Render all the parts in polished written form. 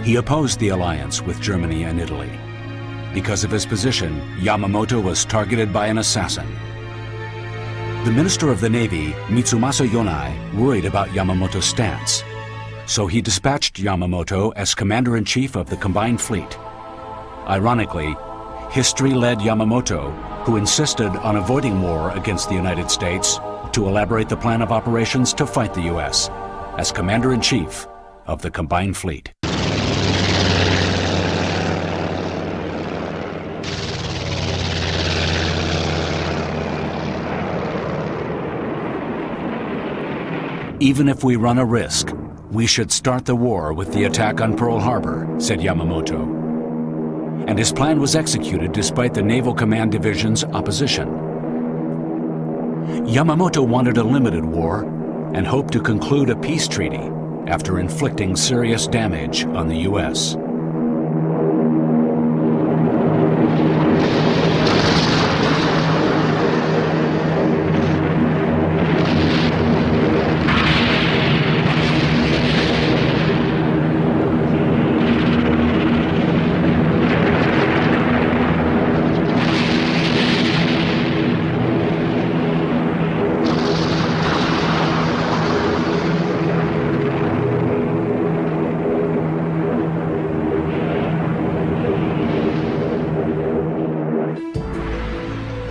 He opposed the alliance with Germany and Italy. Because of his position, Yamamoto was targeted by an assassin. The Minister of the Navy, Mitsumasa Yonai, worried about Yamamoto's stance. So he dispatched Yamamoto as Commander-in-Chief of the Combined Fleet. Ironically, history led Yamamoto, who insisted on avoiding war against the United States, to elaborate the plan of operations to fight the U.S. as Commander-in-Chief of the Combined Fleet. Even if we run a risk, we should start the war with the attack on Pearl Harbor, said Yamamoto. And his plan was executed despite the Naval Command Division's opposition. Yamamoto wanted a limited war and hoped to conclude a peace treaty after inflicting serious damage on the U.S.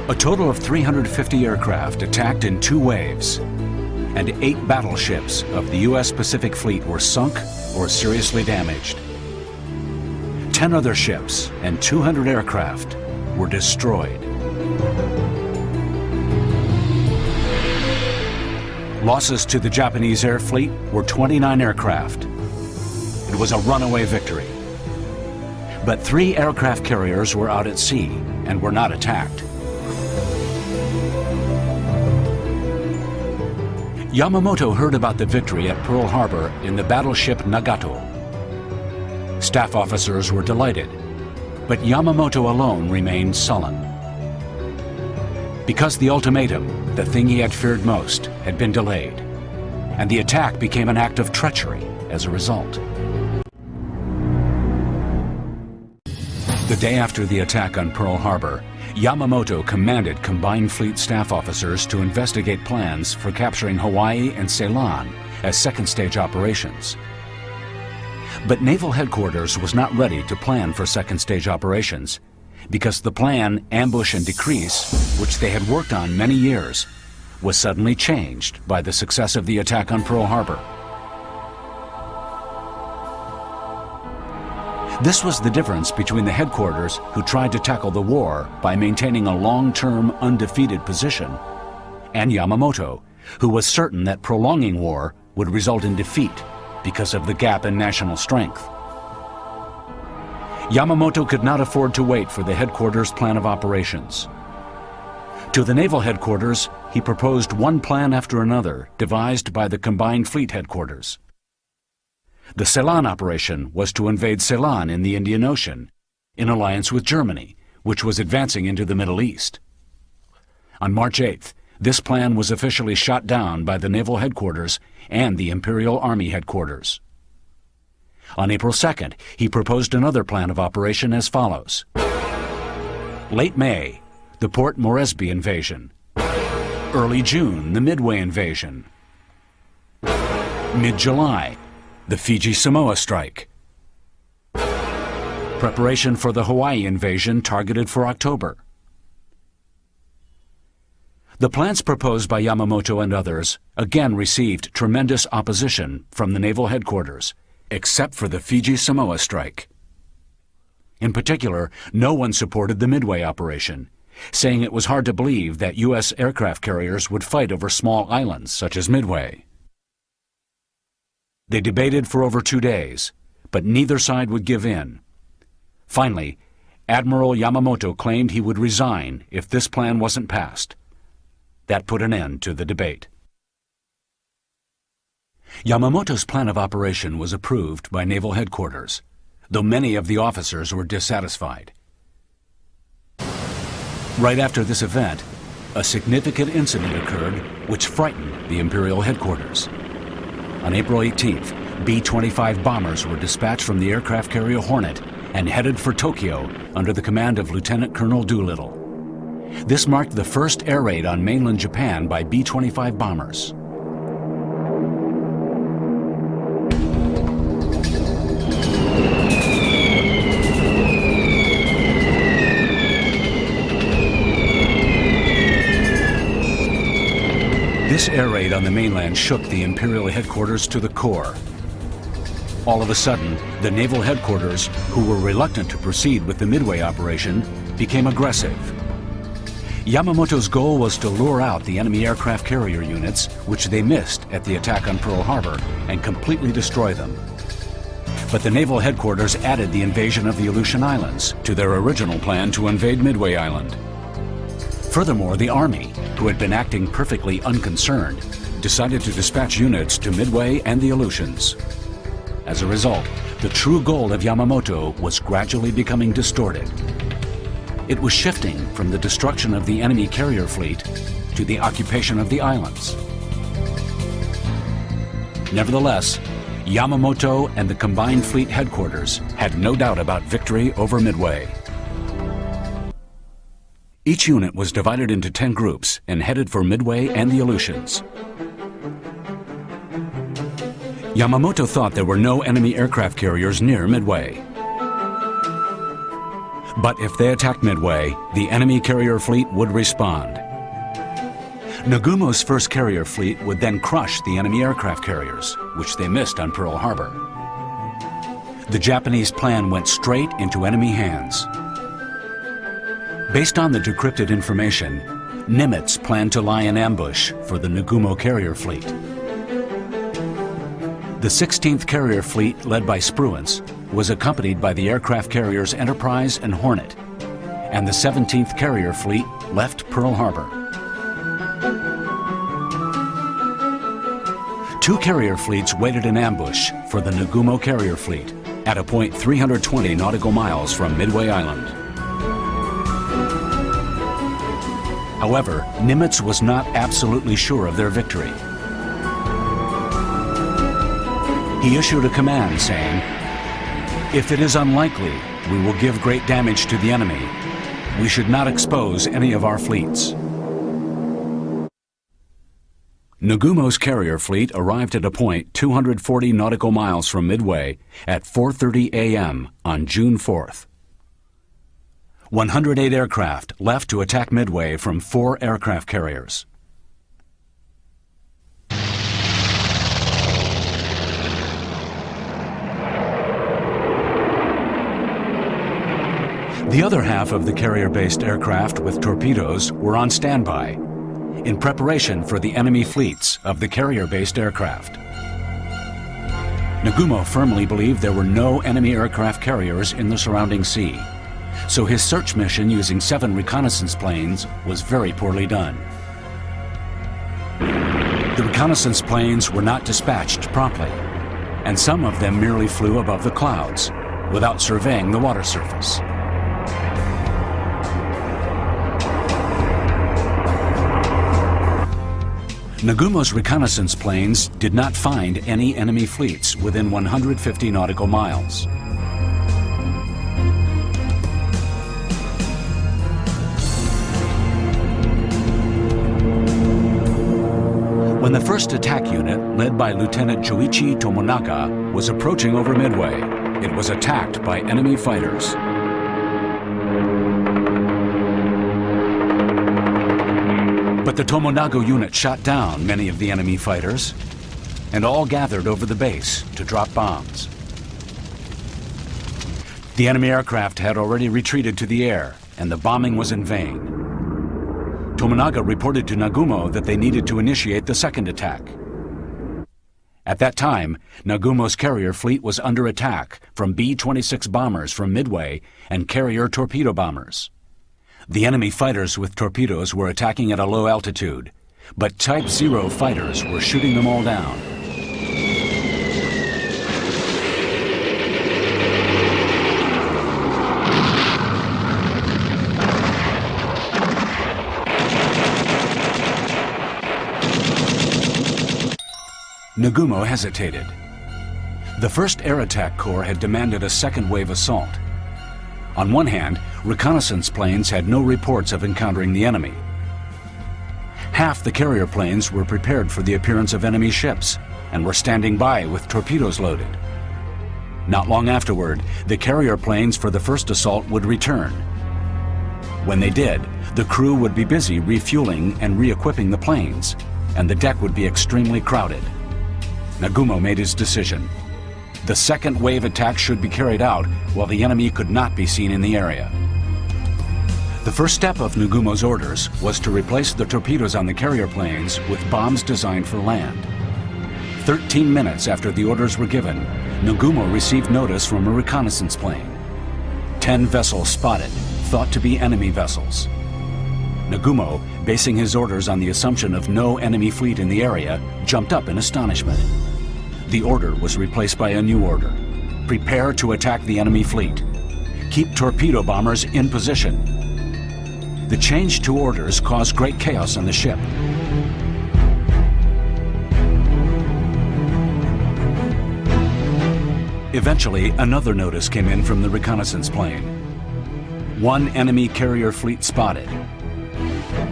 A total of 350 aircraft attacked in 2 waves, and 8 battleships of the U.S. Pacific Fleet were sunk or seriously damaged. 10 other ships and 200 aircraft were destroyed. Losses to the Japanese air fleet were 29 aircraft. It was a runaway victory. But 3 aircraft carriers were out at sea and were not attacked. Yamamoto heard about the victory at Pearl Harbor in the battleship Nagato. Staff officers were delighted, but Yamamoto alone remained sullen. Because the ultimatum, the thing he had feared most, had been delayed, and the attack became an act of treachery as a result. The day after the attack on Pearl Harbor, Yamamoto commanded Combined Fleet staff officers to investigate plans for capturing Hawaii and Ceylon as second-stage operations. But Naval Headquarters was not ready to plan for second-stage operations because the plan, Ambush and Decrease, which they had worked on many years, was suddenly changed by the success of the attack on Pearl Harbor. This was the difference between the headquarters, who tried to tackle the war by maintaining a long-term undefeated position, and Yamamoto, who was certain that prolonging war would result in defeat because of the gap in national strength. Yamamoto could not afford to wait for the headquarters' plan of operations. To the Naval Headquarters, he proposed one plan after another devised by the Combined Fleet Headquarters. The Ceylon operation was to invade Ceylon in the Indian Ocean, in alliance with Germany, which was advancing into the Middle East. On March 8th, this plan was officially shot down by the Naval Headquarters and the Imperial Army Headquarters. On April 2nd, he proposed another plan of operation as follows. Late May, the Port Moresby invasion. Early June, the Midway invasion. Mid-July, the Fiji-Samoa strike. Preparation for the Hawaii invasion targeted for October. The plans proposed by Yamamoto and others again received tremendous opposition from the Naval Headquarters, except for the Fiji-Samoa strike. In particular, no one supported the Midway operation, saying it was hard to believe that U.S. aircraft carriers would fight over small islands such as Midway. They debated for over 2 days, but neither side would give in. Finally, Admiral Yamamoto claimed he would resign if this plan wasn't passed. That put an end to the debate. Yamamoto's plan of operation was approved by Naval Headquarters, though many of the officers were dissatisfied. Right after this event, a significant incident occurred which frightened the Imperial Headquarters. On April 18th, B-25 bombers were dispatched from the aircraft carrier Hornet and headed for Tokyo under the command of Lieutenant Colonel Doolittle. This marked the first air raid on mainland Japan by B-25 bombers. This air raid on the mainland shook the Imperial headquarters to the core. All of a sudden, the naval headquarters, who were reluctant to proceed with the Midway operation, became aggressive. Yamamoto's goal was to lure out the enemy aircraft carrier units, which they missed at the attack on Pearl Harbor, and completely destroy them. But the naval headquarters added the invasion of the Aleutian Islands to their original plan to invade Midway Island. Furthermore, the Army, who had been acting perfectly unconcerned, decided to dispatch units to Midway and the Aleutians. As a result, the true goal of Yamamoto was gradually becoming distorted. It was shifting from the destruction of the enemy carrier fleet to the occupation of the islands. Nevertheless, Yamamoto and the combined fleet headquarters had no doubt about victory over Midway. Each unit was divided into 10 groups and headed for Midway and the Aleutians. Yamamoto thought there were no enemy aircraft carriers near Midway. But if they attacked Midway, the enemy carrier fleet would respond. Nagumo's first carrier fleet would then crush the enemy aircraft carriers, which they missed on Pearl Harbor. The Japanese plan went straight into enemy hands. Based on the decrypted information, Nimitz planned to lie in ambush for the Nagumo carrier fleet. The 16th Carrier Fleet, led by Spruance, was accompanied by the aircraft carriers Enterprise and Hornet, and the 17th Carrier Fleet left Pearl Harbor. 2 carrier fleets waited in ambush for the Nagumo carrier fleet at a point 320 nautical miles from Midway Island. However, Nimitz was not absolutely sure of their victory. He issued a command saying, "If it is unlikely we will give great damage to the enemy, we should not expose any of our fleets." Nagumo's carrier fleet arrived at a point 240 nautical miles from Midway at 4:30 a.m. on June 4th. 108 aircraft left to attack Midway from 4 aircraft carriers. The other half of the carrier-based aircraft with torpedoes were on standby, in preparation for the enemy fleets of the carrier-based aircraft. Nagumo firmly believed there were no enemy aircraft carriers in the surrounding sea, so his search mission using 7 reconnaissance planes was very poorly done. The reconnaissance planes were not dispatched promptly, and some of them merely flew above the clouds without surveying the water surface. Nagumo's reconnaissance planes did not find any enemy fleets within 150 nautical miles. When the first attack unit, led by Lieutenant Joichi Tomonaga, was approaching over Midway, it was attacked by enemy fighters. But the Tomonaga unit shot down many of the enemy fighters, and all gathered over the base to drop bombs. The enemy aircraft had already retreated to the air, and the bombing was in vain. Tomonaga reported to Nagumo that they needed to initiate the second attack. At that time, Nagumo's carrier fleet was under attack from B-26 bombers from Midway and carrier torpedo bombers. The enemy fighters with torpedoes were attacking at a low altitude, but Type 0 fighters were shooting them all down. Nagumo hesitated. The 1st Air Attack Corps had demanded a second wave assault. On one hand, reconnaissance planes had no reports of encountering the enemy. Half the carrier planes were prepared for the appearance of enemy ships and were standing by with torpedoes loaded. Not long afterward, the carrier planes for the first assault would return. When they did, the crew would be busy refueling and re-equipping the planes, and the deck would be extremely crowded. Nagumo made his decision. The second wave attack should be carried out while the enemy could not be seen in the area. The first step of Nagumo's orders was to replace the torpedoes on the carrier planes with bombs designed for land. 13 minutes after the orders were given, Nagumo received notice from a reconnaissance plane. 10 vessels spotted, thought to be enemy vessels. Nagumo, basing his orders on the assumption of no enemy fleet in the area, jumped up in astonishment. The order was replaced by a new order. Prepare to attack the enemy fleet. Keep torpedo bombers in position. The change to orders caused great chaos on the ship. Eventually, another notice came in from the reconnaissance plane. 1 enemy carrier fleet spotted.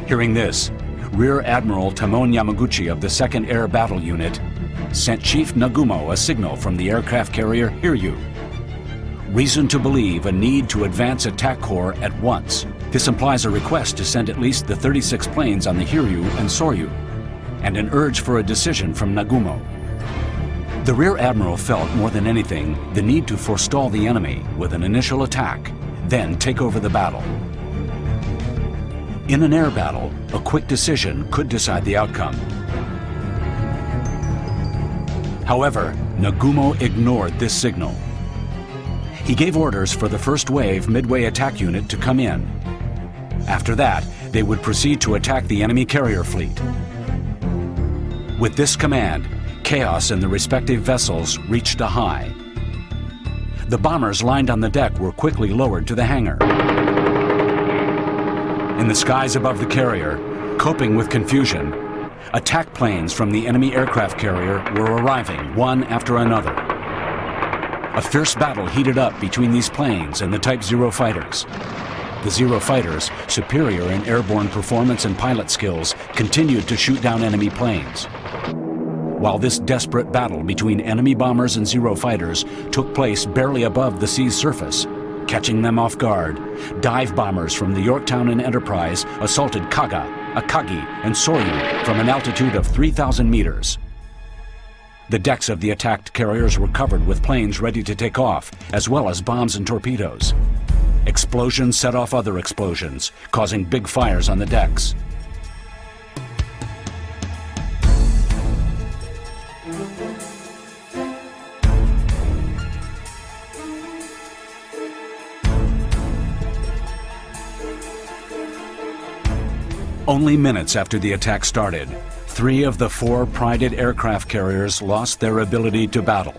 Hearing this, Rear Admiral Tamon Yamaguchi of the 2nd Air Battle Unit sent Chief Nagumo a signal from the aircraft carrier Hiryu. Reason to believe a need to advance attack corps at once. This implies a request to send at least the 36 planes on the Hiryu and Soryu, and an urge for a decision from Nagumo. The Rear Admiral felt more than anything the need to forestall the enemy with an initial attack, then take over the battle. In an air battle, a quick decision could decide the outcome. However, Nagumo ignored this signal. He gave orders for the first wave midway attack unit to come in. After that, they would proceed to attack the enemy carrier fleet. With this command, chaos in the respective vessels reached a high. The bombers lined on the deck were quickly lowered to the hangar. In the skies above the carrier, coping with confusion, attack planes from the enemy aircraft carrier were arriving one after another. A fierce battle heated up between these planes and the Type 0 fighters. The Zero fighters, superior in airborne performance and pilot skills, continued to shoot down enemy planes. While this desperate battle between enemy bombers and Zero fighters took place barely above the sea's surface, catching them off guard, dive bombers from the Yorktown and Enterprise assaulted Kaga, Akagi, and Soryu from an altitude of 3,000 meters. The decks of the attacked carriers were covered with planes ready to take off, as well as bombs and torpedoes. Explosions set off other explosions, causing big fires on the decks. Only minutes after the attack started, 3 of the 4 prided aircraft carriers lost their ability to battle.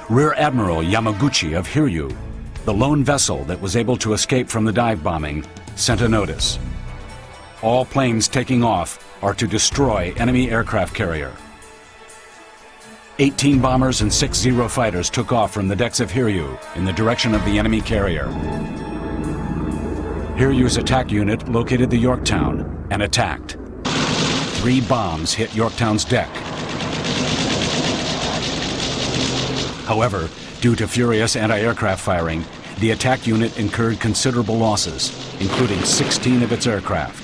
Rear Admiral Yamaguchi of Hiryu, the lone vessel that was able to escape from the dive bombing, sent a notice. All planes taking off are to destroy enemy aircraft carrier. 18 bombers and 6 Zero fighters took off from the decks of Hiryu in the direction of the enemy carrier. Hiryu's attack unit located the Yorktown and attacked. 3 bombs hit Yorktown's deck. However, due to furious anti-aircraft firing, the attack unit incurred considerable losses, including 16 of its aircraft.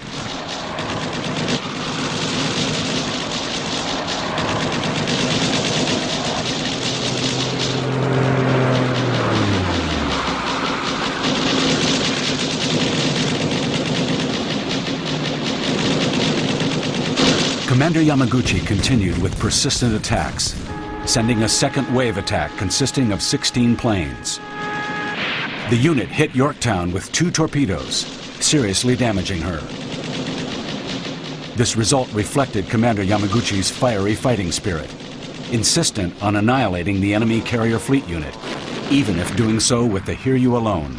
Commander Yamaguchi continued with persistent attacks, sending a second wave attack consisting of 16 planes. The unit hit Yorktown with 2 torpedoes, seriously damaging her. This result reflected Commander Yamaguchi's fiery fighting spirit, insistent on annihilating the enemy carrier fleet unit, even if doing so with the Hiryu alone.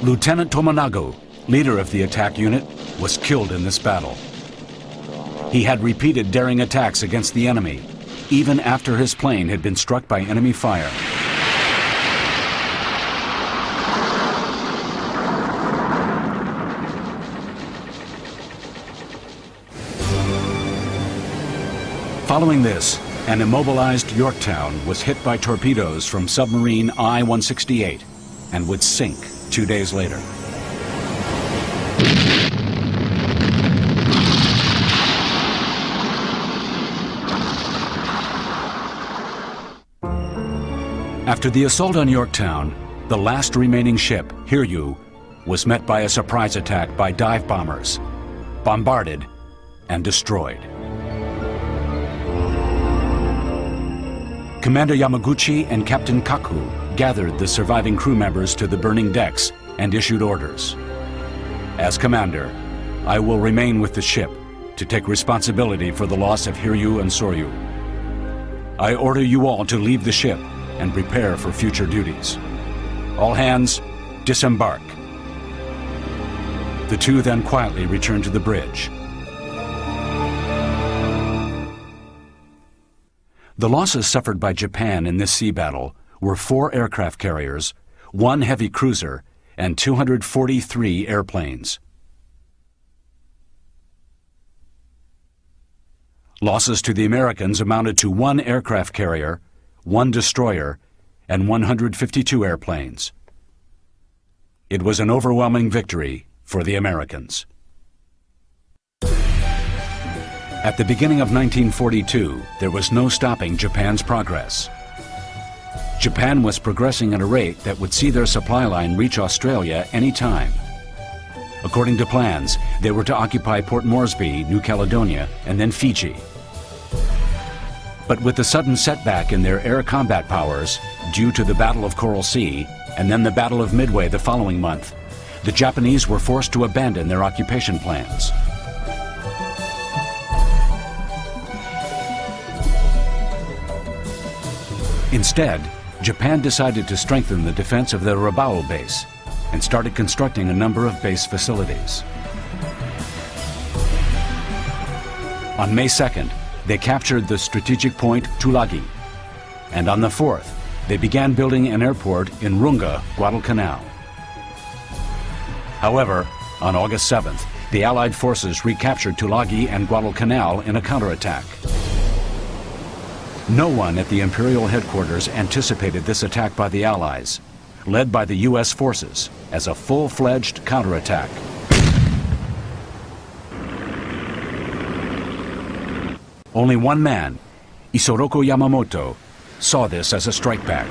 Lieutenant Tomonaga, leader of the attack unit, was killed in this battle. He had repeated daring attacks against the enemy, even after his plane had been struck by enemy fire. Following this, an immobilized Yorktown was hit by torpedoes from submarine I-168 and would sink 2 days later. After the assault on Yorktown, the last remaining ship, Hiryu, was met by a surprise attack by dive bombers, bombarded and destroyed. Commander Yamaguchi and Captain Kaku gathered the surviving crew members to the burning decks and issued orders. As commander, I will remain with the ship to take responsibility for the loss of Hiryu and Soryu. I order you all to leave the ship and prepare for future duties. All hands, disembark. The two then quietly returned to the bridge. The losses suffered by Japan in this sea battle were 4 aircraft carriers, 1 heavy cruiser, and 243 airplanes. Losses to the Americans amounted to 1 aircraft carrier, 1 destroyer, and 152 airplanes. It was an overwhelming victory for the Americans. At the beginning of 1942, there was no stopping Japan's progress. Japan was progressing at a rate that would see their supply line reach Australia any time. According to plans, they were to occupy Port Moresby, New Caledonia, and then Fiji. But with the sudden setback in their air combat powers due to the Battle of Coral Sea and then the Battle of Midway the following month, the Japanese were forced to abandon their occupation plans. Instead, Japan decided to strengthen the defense of their Rabaul base and started constructing a number of base facilities. On May 2nd, they captured the strategic point Tulagi, and on the 4th, they began building an airport in Runga, Guadalcanal. However, on August 7th, the Allied forces recaptured Tulagi and Guadalcanal in a counterattack. No one at the Imperial headquarters anticipated this attack by the Allies, led by the U.S. forces, as a full-fledged counterattack. Only one man, Isoroku Yamamoto, saw this as a strike back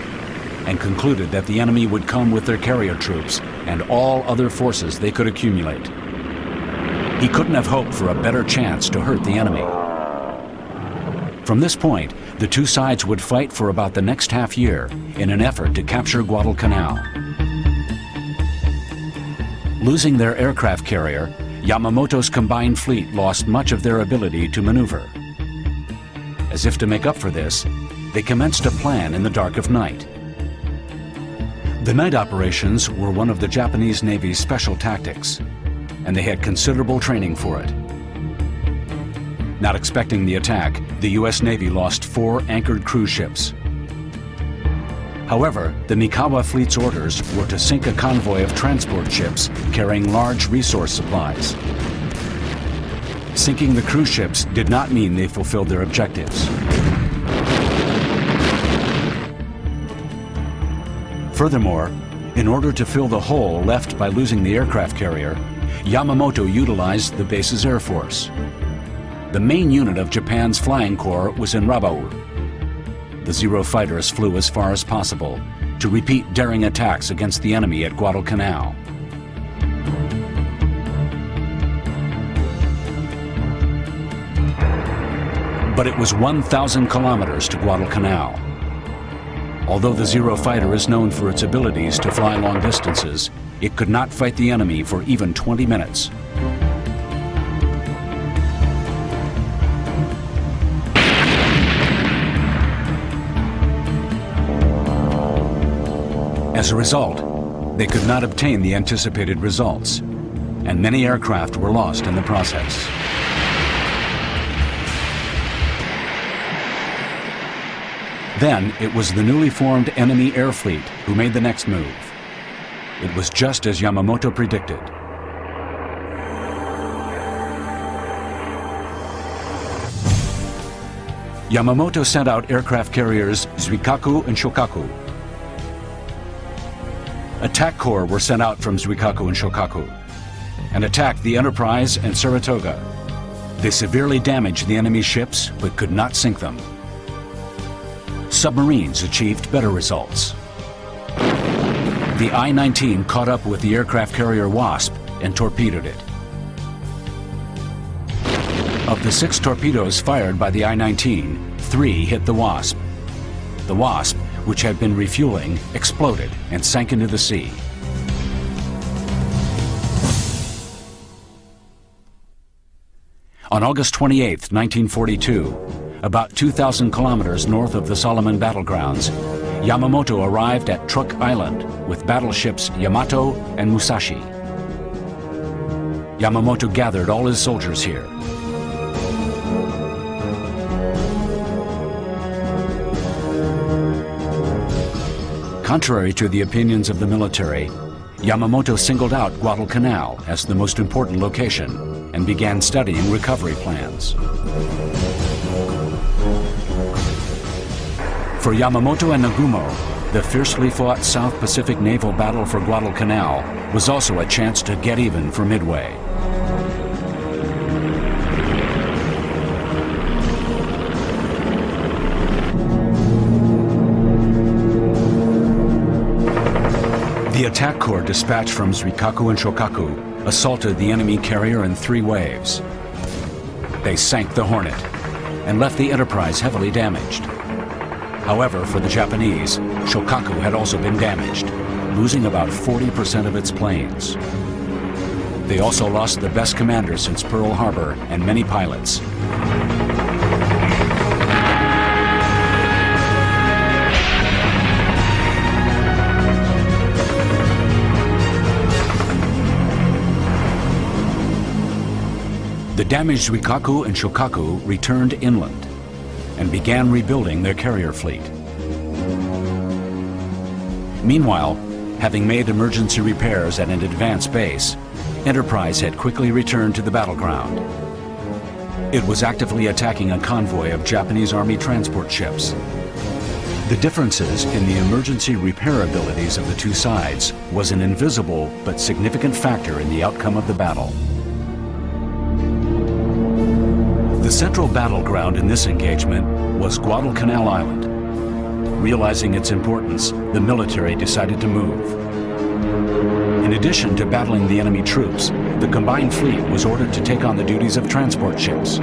and concluded that the enemy would come with their carrier troops and all other forces they could accumulate. He couldn't have hoped for a better chance to hurt the enemy. From this point, the two sides would fight for about the next half year in an effort to capture Guadalcanal. Losing their aircraft carrier, Yamamoto's combined fleet lost much of their ability to maneuver. As if to make up for this, they commenced a plan in the dark of night. The night operations were one of the Japanese Navy's special tactics, and they had considerable training for it. Not expecting the attack, the U.S. Navy lost 4 anchored cruise ships. However, the Mikawa fleet's orders were to sink a convoy of transport ships carrying large resource supplies. Sinking the cruise ships did not mean they fulfilled their objectives. Furthermore, in order to fill the hole left by losing the aircraft carrier, Yamamoto utilized the base's air force. The main unit of Japan's flying corps was in Rabaul. The Zero fighters flew as far as possible to repeat daring attacks against the enemy at Guadalcanal. But it was 1,000 kilometers to Guadalcanal. Although the Zero fighter is known for its abilities to fly long distances, it could not fight the enemy for even 20 minutes. As a result, They could not obtain the anticipated results, and many aircraft were lost in the process. Then it was the newly formed enemy air fleet who made the next move. It was just as Yamamoto predicted. Yamamoto sent out aircraft carriers Zuikaku and Shokaku. Attack corps were sent out from Zuikaku and Shokaku and attacked the Enterprise and Saratoga. They severely damaged the enemy ships but could not sink them. Submarines achieved better results. The I-19 caught up with the aircraft carrier Wasp and torpedoed it. Of the 6 torpedoes fired by the I-19, 3 hit the Wasp. The Wasp, which had been refueling, exploded and sank into the sea. On August 28, 1942, about 2,000 kilometers north of the Solomon battlegrounds, Yamamoto arrived at Truk Island with battleships Yamato and Musashi. Yamamoto gathered all his soldiers here. Contrary to the opinions of the military, Yamamoto singled out Guadalcanal as the most important location and began studying recovery plans. For Yamamoto and Nagumo, the fiercely fought South Pacific naval battle for Guadalcanal was also a chance to get even for Midway. The attack corps dispatched from Zuikaku and Shokaku assaulted the enemy carrier in 3 waves. They sank the Hornet and left the Enterprise heavily damaged. However, for the Japanese, Shokaku had also been damaged, losing about 40% of its planes. They also lost the best commander since Pearl Harbor and many pilots. The damaged Zuikaku and Shokaku returned inland and began rebuilding their carrier fleet. Meanwhile, having made emergency repairs at an advanced base, Enterprise had quickly returned to the battleground. It was actively attacking a convoy of Japanese Army transport ships. The differences in the emergency repair abilities of the 2 sides was an invisible but significant factor in the outcome of the battle. The central battleground in this engagement was Guadalcanal Island. Realizing its importance, the military decided to move. In addition to battling the enemy troops, the combined fleet was ordered to take on the duties of transport ships.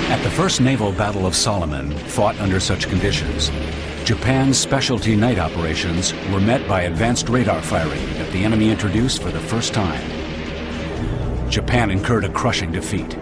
At the First Naval Battle of Solomon, fought under such conditions, Japan's specialty night operations were met by advanced radar firing that the enemy introduced for the first time. Japan incurred a crushing defeat.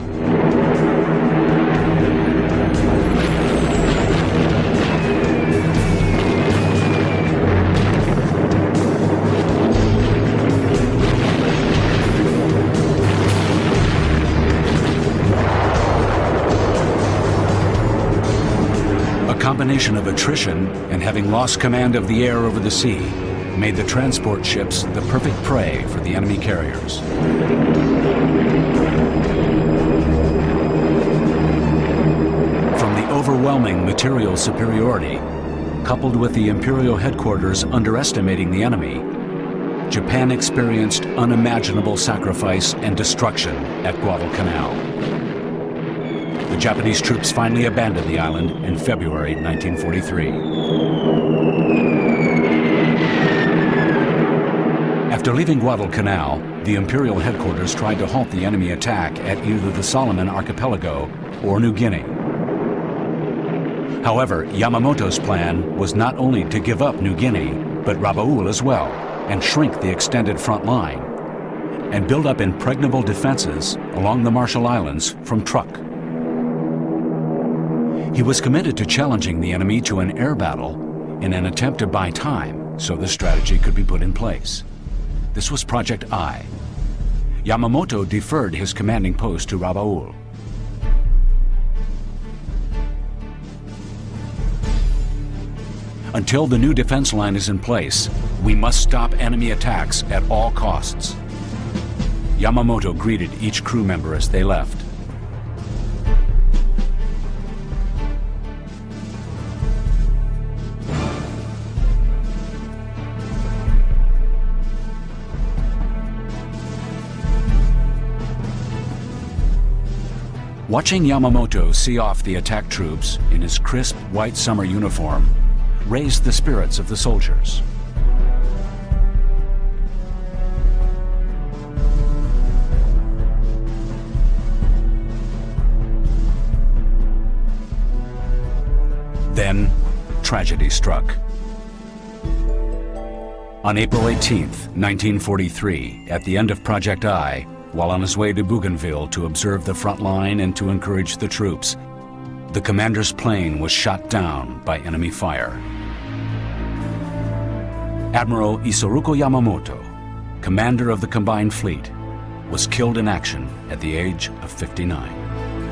A combination of attrition and having lost command of the air over the sea made the transport ships the perfect prey for the enemy carriers. From the overwhelming material superiority, coupled with the Imperial headquarters underestimating the enemy, Japan experienced unimaginable sacrifice and destruction at Guadalcanal. The Japanese troops finally abandoned the island in February 1943. After leaving Guadalcanal, the Imperial headquarters tried to halt the enemy attack at either the Solomon Archipelago or New Guinea. However, Yamamoto's plan was not only to give up New Guinea, but Rabaul as well, and shrink the extended front line. and build up impregnable defenses along the Marshall Islands from Truk. He was committed to challenging the enemy to an air battle in an attempt to buy time so the strategy could be put in place. This was Project I. Yamamoto deferred his commanding post to Rabaul. Until the new defense line is in place, we must stop enemy attacks at all costs. Yamamoto greeted each crew member as they left. Watching Yamamoto see off the attack troops in his crisp white summer uniform raised the spirits of the soldiers. Then, tragedy struck. On April 18, 1943, at the end of Project I, while on his way to Bougainville to observe the front line and to encourage the troops, the commander's plane was shot down by enemy fire. Admiral Isoroku Yamamoto, commander of the combined fleet, was killed in action at the age of 59.